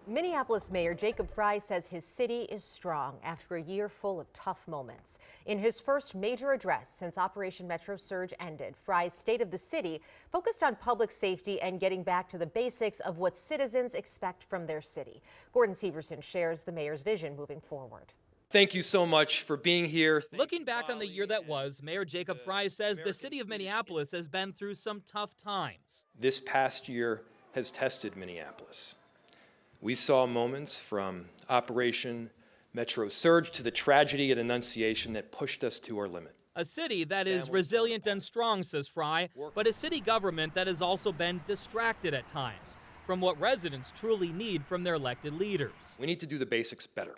Minneapolis Mayor Jacob Frey says his city is strong after a year full of tough moments. In his first major address since Operation Metro Surge ended, Frey's State of the City focused on public safety and getting back to the basics of what citizens expect from their city. Gordon Severson shares the mayor's vision moving forward. Thank you so much for being here. Looking back on the year that was, Mayor Jacob Frey says the city of Minneapolis has been through some tough times. This past year has tested Minneapolis. We saw moments from Operation Metro Surge to the tragedy at Annunciation that pushed us to our limit. A city that is resilient and strong, says Frey, but a city government that has also been distracted at times from what residents truly need from their elected leaders. We need to do the basics better,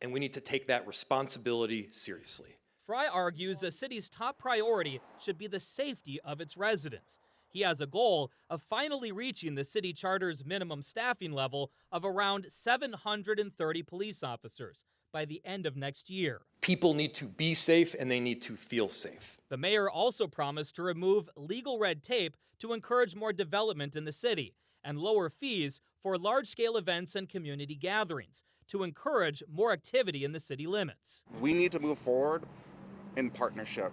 and we need to take that responsibility seriously. Frey argues a city's top priority should be the safety of its residents. He has a goal of finally reaching the city charter's minimum staffing level of around 730 police officers by the end of next year. People need to be safe and they need to feel safe. The mayor also promised to remove legal red tape to encourage more development in the city and lower fees for large-scale events and community gatherings to encourage more activity in the city limits. We need to move forward in partnership.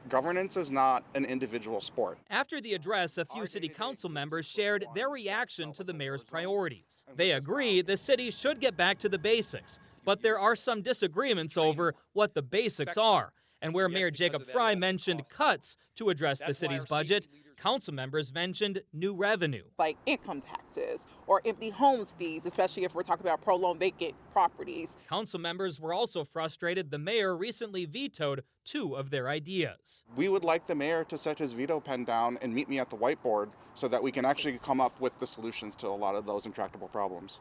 Governance is not an individual sport. After the address, a few city council members shared their reaction to the mayor's priorities. They agree the city should get back to the basics, but there are some disagreements over what the basics are. And where Mayor Jacob Frey mentioned cuts to address the city's budget, council members mentioned new revenue. Like income taxes or empty homes fees, especially if we're talking about prolonged vacant properties. Council members were also frustrated the mayor recently vetoed two of their ideas. We would like the mayor to set his veto pen down and meet me at the whiteboard so that we can actually come up with the solutions to a lot of those intractable problems.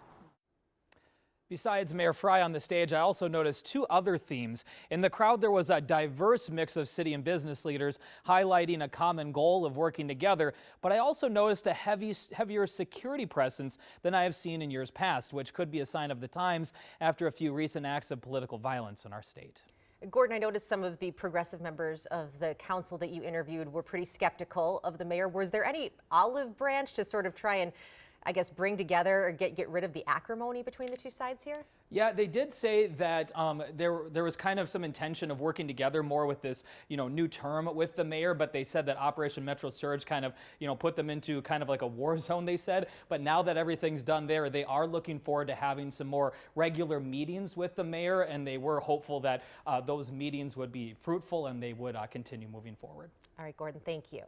Besides Mayor Frey on the stage, I also noticed two other themes. In the crowd, there was a diverse mix of city and business leaders highlighting a common goal of working together. But I also noticed a heavier security presence than I have seen in years past, which could be a sign of the times after a few recent acts of political violence in our state. Gordon, I noticed some of the progressive members of the council that you interviewed were pretty skeptical of the mayor. Was there any olive branch to sort of try and, I guess, bring together or get rid of the acrimony between the two sides here? Yeah, they did say that there was kind of some intention of working together more with this, new term with the mayor, but they said that Operation Metro Surge kind of, put them into kind of like a war zone, they said. But now that everything's done there, they are looking forward to having some more regular meetings with the mayor, and they were hopeful that those meetings would be fruitful and they would continue moving forward. All right, Gordon, thank you.